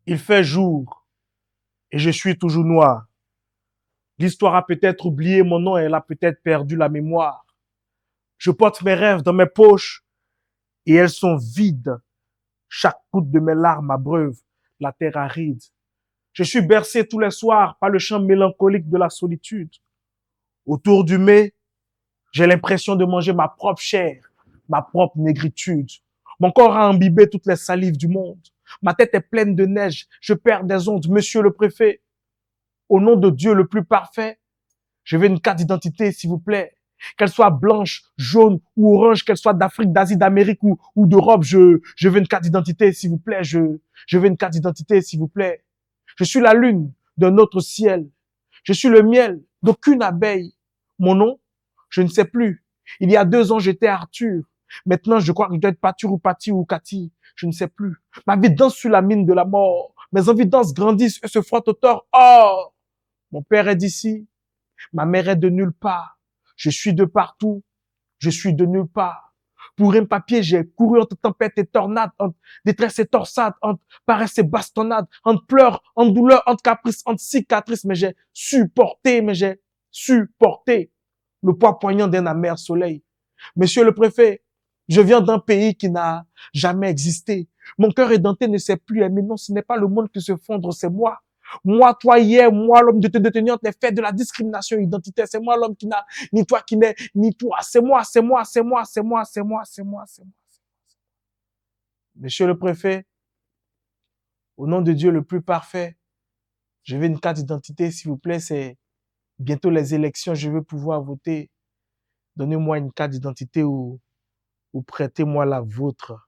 Il fait jour et je suis toujours noir. L'histoire a peut-être oublié mon nom et elle a peut-être perdu la mémoire. Je porte mes rêves dans mes poches et elles sont vides. Chaque goutte de mes larmes abreuve la terre aride. Je suis bercé tous les soirs par le chant mélancolique de la solitude. Autour du mets, j'ai l'impression de manger ma propre chair, ma propre négritude. Mon corps a imbibé toutes les salives du monde. Ma tête est pleine de neige. Je perds des ondes. Monsieur le préfet, au nom de Dieu le plus parfait, je veux une carte d'identité, s'il vous plaît. Qu'elle soit blanche, jaune ou orange, qu'elle soit d'Afrique, d'Asie, d'Amérique ou d'Europe, je veux une carte d'identité, s'il vous plaît. Je veux une carte d'identité, s'il vous plaît. Je suis la lune d'un autre ciel. Je suis le miel d'aucune abeille. Mon nom, je ne sais plus. Il y a 2 ans, j'étais Arthur. Maintenant, je crois que je dois être Patur ou Pati ou Cathy. Je ne sais plus. Ma vie danse sur la mine de la mort. Mes envies dansent, grandissent et se frottent au tort. Oh! Mon père est d'ici. Ma mère est de nulle part. Je suis de partout. Je suis de nulle part. Pour un papier, j'ai couru entre tempête et tornade, entre détresse et torsade, entre paresse et bastonnade, entre pleurs, entre douleur, entre caprices, entre cicatrices, mais j'ai supporté le poids poignant d'un amer soleil. Monsieur le préfet, je viens d'un pays qui n'a jamais existé. Mon cœur édenté ne sait plus aimer. Non, ce n'est pas le monde qui se fondre, c'est moi. Moi, toi, hier, moi, l'homme de te détenir entre les faits de la discrimination identitaire. C'est moi l'homme qui n'a, ni toi qui n'est, ni toi. C'est moi, c'est moi, c'est moi, c'est moi, c'est moi, c'est moi, c'est moi. Monsieur le préfet, au nom de Dieu le plus parfait, je veux une carte d'identité, s'il vous plaît. C'est bientôt les élections, je veux pouvoir voter. Donnez-moi une carte d'identité ou prêtez-moi la vôtre.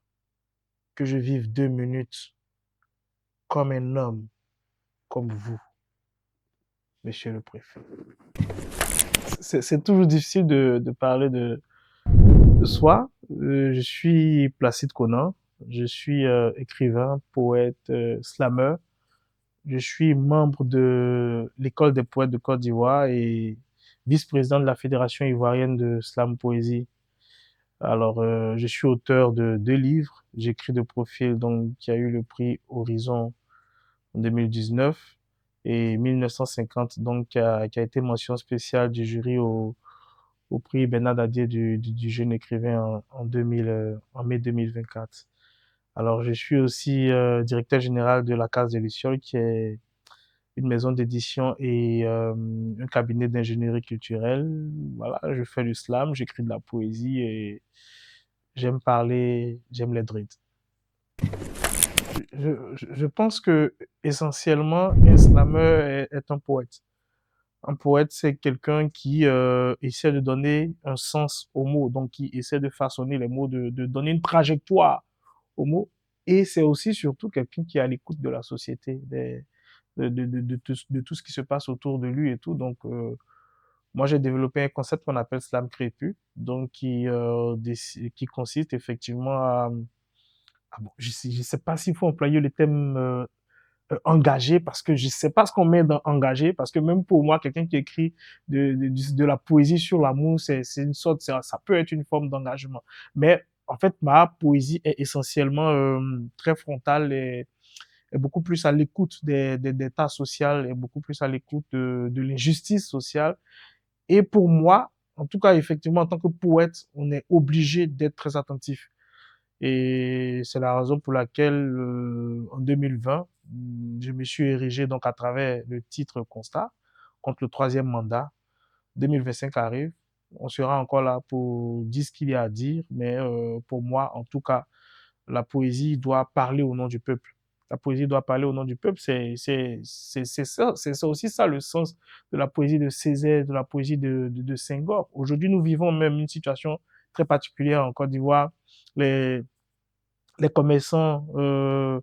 Que je vive 2 minutes comme un homme, comme vous, monsieur le préfet. C'est toujours difficile de parler de soi. Je suis Placide Conan. Je suis écrivain, poète, slameur. Je suis membre de l'École des poètes de Côte d'Ivoire et vice-président de la Fédération ivoirienne de slam poésie. Alors, je suis auteur de 2 livres. J'écris de profil, donc, qui a eu le prix Horizon en 2019 et 1950, donc, qui a été mention spéciale du jury au prix Bernard Dadier du jeune écrivain en mai 2024. Alors, je suis aussi directeur général de la Case de Luciole, qui est une maison d'édition et un cabinet d'ingénierie culturelle. Voilà, je fais du slam, j'écris de la poésie et j'aime parler, j'aime les dreads. Je pense que essentiellement, un slammer est un poète. Un poète, c'est quelqu'un qui essaie de donner un sens aux mots, donc qui essaie de façonner les mots, de donner une trajectoire aux mots. Et c'est aussi surtout quelqu'un qui est à l'écoute de la société, de tout ce qui se passe autour de lui et tout. Donc, moi, j'ai développé un concept qu'on appelle slam crépu, donc qui consiste effectivement à... Ah bon, je sais pas s'il faut employer le thème engagé, parce que je sais pas ce qu'on met dans engagé, parce que même pour moi, quelqu'un qui écrit de la poésie sur l'amour, c'est une sorte, ça peut être une forme d'engagement. Mais en fait, ma poésie est essentiellement très frontale et est beaucoup plus à l'écoute des tas sociaux, et beaucoup plus à l'écoute de l'injustice sociale. Et pour moi, en tout cas, effectivement, en tant que poète, on est obligé d'être très attentif. Et c'est la raison pour laquelle, en 2020, je me suis érigé donc à travers le titre Constat contre le troisième mandat. 2025 arrive, on sera encore là pour dire ce qu'il y a à dire, mais pour moi, en tout cas, la poésie doit parler au nom du peuple. La poésie doit parler au nom du peuple. C'est aussi ça le sens de la poésie de Césaire, de la poésie de Senghor. Aujourd'hui, nous vivons même une situation très particulière en Côte d'Ivoire. Les, les commerçants euh,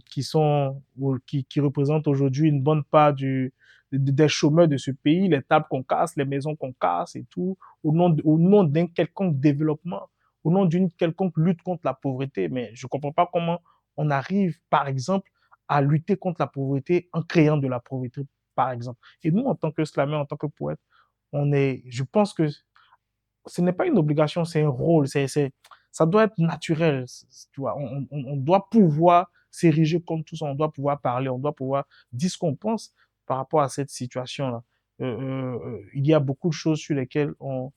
qui représentent aujourd'hui une bonne part des chômeurs de ce pays, les tables qu'on casse, les maisons qu'on casse et tout, au nom d'un quelconque développement, au nom d'une quelconque lutte contre la pauvreté. Mais je ne comprends pas comment on arrive, par exemple, à lutter contre la pauvreté en créant de la pauvreté, par exemple. Et nous, en tant que slammer, en tant que poète, je pense que ce n'est pas une obligation, c'est un rôle, ça doit être naturel, tu vois. On doit pouvoir s'ériger comme tous, on doit pouvoir parler, on doit pouvoir dire ce qu'on pense par rapport à cette situation-là. Il y a beaucoup de choses sur lesquelles on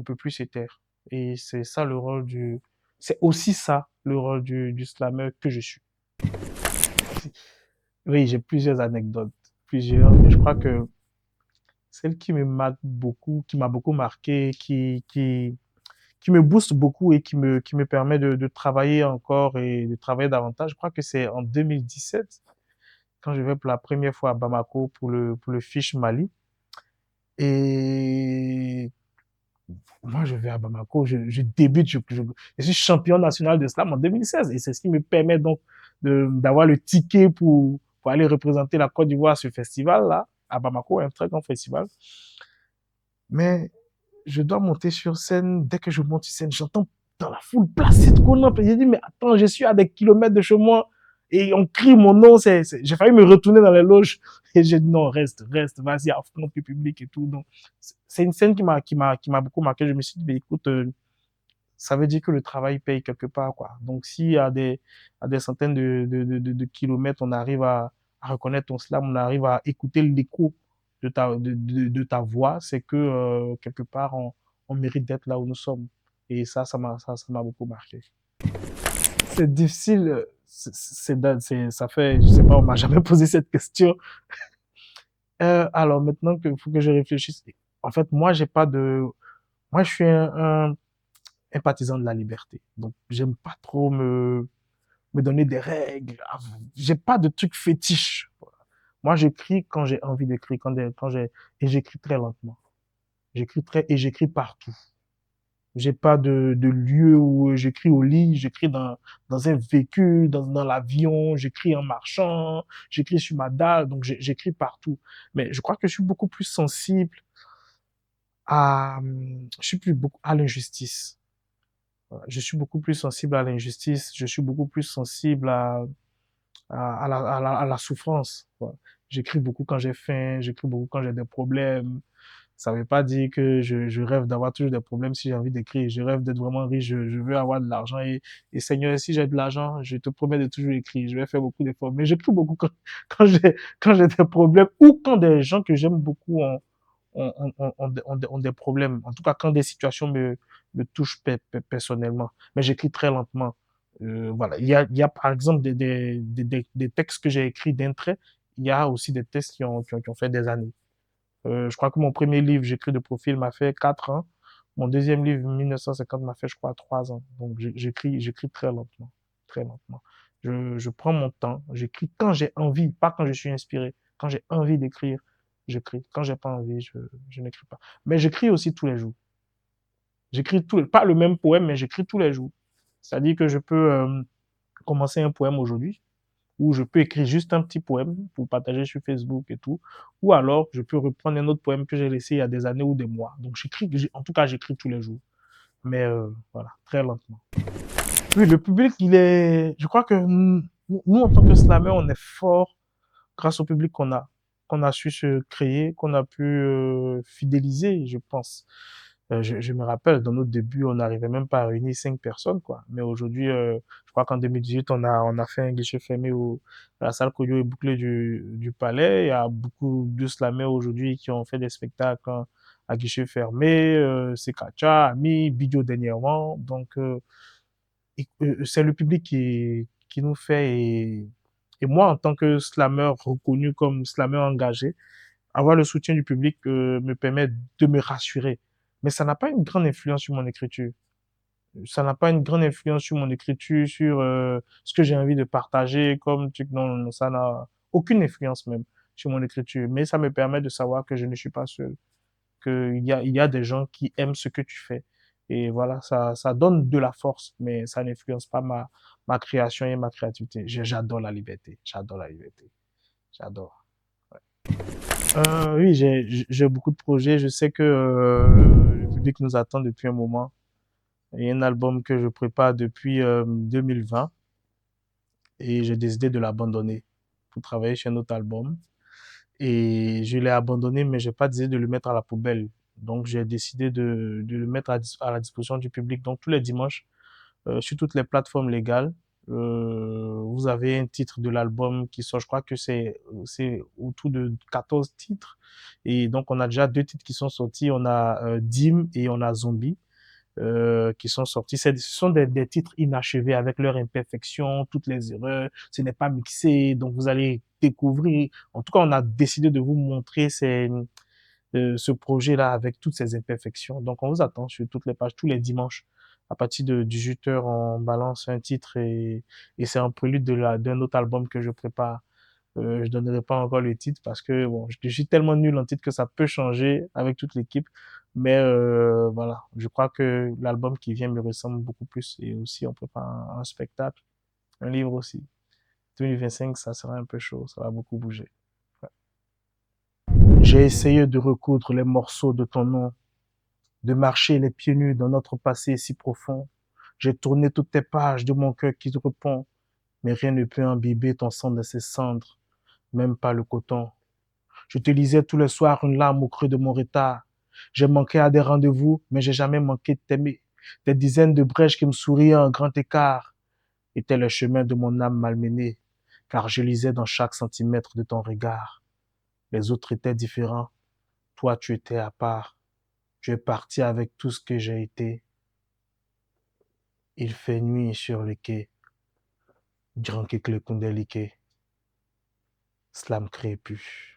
peut plus se taire. Et c'est ça le rôle c'est aussi ça le rôle du slammer que je suis. Oui, j'ai plusieurs anecdotes, plusieurs, mais je crois que celle qui me marque beaucoup, qui m'a beaucoup marqué, qui me booste beaucoup et qui me permet de travailler encore et de travailler davantage, je crois que c'est en 2017, quand je vais pour la première fois à Bamako pour le Fish Mali. Et moi, je vais à Bamako, je débute, je suis champion national de slam en 2016. Et c'est ce qui me permet donc d'avoir le ticket pour aller représenter la Côte d'Ivoire à ce festival-là, à Bamako, un très grand festival. Mais je dois monter sur scène. Dès que je monte sur scène, j'entends dans la foule Placide Konan. J'ai dit, mais attends, je suis à des kilomètres de chez moi et on crie mon nom. J'ai failli me retourner dans les loges et j'ai dit, non, reste, vas-y, affronte le public et tout. Donc, c'est une scène qui m'a beaucoup marqué. Je me suis dit, mais écoute, ça veut dire que le travail paye quelque part, quoi. Donc, si à des centaines de kilomètres, on arrive à reconnaître ton slam, on arrive à écouter l'écho de ta voix, c'est que quelque part, on mérite d'être là où nous sommes. Et ça m'a beaucoup marqué. C'est difficile, ça fait, je sais pas, on m'a jamais posé cette question. Alors maintenant qu'il faut que je réfléchisse, en fait, moi, je suis un partisan de la liberté. Donc, j'aime pas trop me donner des règles. J'ai pas de trucs fétiches. Moi, j'écris quand j'ai envie d'écrire, et j'écris très lentement. Et j'écris partout. J'ai pas de lieu où j'écris au lit, j'écris dans un véhicule, dans l'avion, j'écris en marchant, j'écris sur ma dalle, donc j'écris partout. Mais je crois que je suis beaucoup plus sensible je suis plus beaucoup à l'injustice. Voilà. Je suis beaucoup plus sensible à l'injustice, je suis beaucoup plus sensible à la souffrance. Voilà. J'écris beaucoup quand j'ai faim, j'écris beaucoup quand j'ai des problèmes. Ça veut pas dire que je rêve d'avoir toujours des problèmes si j'ai envie d'écrire. Je rêve d'être vraiment riche, je veux avoir de l'argent. Et Seigneur, si j'ai de l'argent, je te promets de toujours écrire. Je vais faire beaucoup d'efforts. Mais j'écris beaucoup quand j'ai des problèmes ou quand des gens que j'aime beaucoup ont des problèmes. En tout cas, quand des situations me touchent personnellement. Mais j'écris très lentement. Voilà. Il y a par exemple des textes que j'ai écrits d'un trait. Il y a aussi des textes qui ont fait des années. Je crois que mon premier livre, j'écris de profil, m'a fait 4 ans. Mon deuxième livre, 1950, m'a fait, je crois, 3 ans. Donc, j'écris très lentement. Très lentement. Je prends mon temps. J'écris quand j'ai envie, pas quand je suis inspiré. Quand j'ai envie d'écrire, j'écris. Quand j'ai pas envie, je n'écris pas. Mais j'écris aussi tous les jours. Pas le même poème, mais j'écris tous les jours. C'est-à-dire que je peux commencer un poème aujourd'hui, ou je peux écrire juste un petit poème pour partager sur Facebook et tout, ou alors je peux reprendre un autre poème que j'ai laissé il y a des années ou des mois. Donc en tout cas, j'écris tous les jours, mais voilà, très lentement. Oui, le public, je crois que nous, en tant que slammer, on est fort grâce au public qu'on a su se créer, qu'on a pu fidéliser, je pense. Je me rappelle, dans notre début, on n'arrivait même pas à réunir 5 personnes, quoi. Mais aujourd'hui, je crois qu'en 2018, on a fait un guichet fermé à la salle Koyo et Bouclé du Palais. Il y a beaucoup de slameurs aujourd'hui qui ont fait des spectacles à guichet fermé. C'est Kacha, Ami, Bidio dernièrement. Donc, c'est le public qui nous fait. Et moi, en tant que slammer reconnu comme slammer engagé, avoir le soutien du public me permet de me rassurer. Mais ça n'a pas une grande influence sur mon écriture. Ça n'a pas une grande influence sur mon écriture, sur ce que j'ai envie de partager comme truc. Non, non, ça n'a aucune influence même sur mon écriture. Mais ça me permet de savoir que je ne suis pas seul, il y a des gens qui aiment ce que tu fais. Et voilà, ça donne de la force, mais ça n'influence pas ma création et ma créativité. J'adore la liberté. J'adore la liberté. J'adore. Oui, j'ai beaucoup de projets. Je sais que le public nous attend depuis un moment. Il y a un album que je prépare depuis 2020 et j'ai décidé de l'abandonner pour travailler sur un autre album. Et je l'ai abandonné, mais j'ai pas décidé de le mettre à la poubelle. Donc j'ai décidé de le mettre à la disposition du public. Donc tous les dimanches, sur toutes les plateformes légales, Vous avez un titre de l'album qui sort, je crois que c'est autour de 14 titres. Et donc, on a déjà deux titres qui sont sortis. On a Dim et on a Zombie qui sont sortis. Ce sont des titres inachevés avec leurs imperfections, toutes les erreurs. Ce n'est pas mixé, donc vous allez découvrir. En tout cas, on a décidé de vous montrer ce projet-là avec toutes ses imperfections. Donc, on vous attend sur toutes les pages, tous les dimanches. À partir de 18h, on balance un titre et c'est un prélude d'un autre album que je prépare. Je donnerai pas encore le titre parce que bon, je suis tellement nul en titre que ça peut changer avec toute l'équipe. Mais voilà, je crois que l'album qui vient me ressemble beaucoup plus. Et aussi, on prépare un spectacle, un livre aussi. 2025, ça sera un peu chaud, ça va beaucoup bouger. Ouais. J'ai essayé de recoudre les morceaux de ton nom, de marcher les pieds nus dans notre passé si profond. J'ai tourné toutes tes pages de mon cœur qui te répond, mais rien ne peut imbiber ton sang de ses cendres, même pas le coton. Je te lisais tous les soirs une larme au creux de mon retard. J'ai manqué à des rendez-vous, mais j'ai jamais manqué de t'aimer. Des dizaines de brèches qui me souriaient en grand écart étaient le chemin de mon âme malmenée, car je lisais dans chaque centimètre de ton regard. Les autres étaient différents. Toi, tu étais à part. Tu es parti avec tout ce que j'ai été. Il fait nuit sur le quai. Drank le Kundelike. Slam crépus.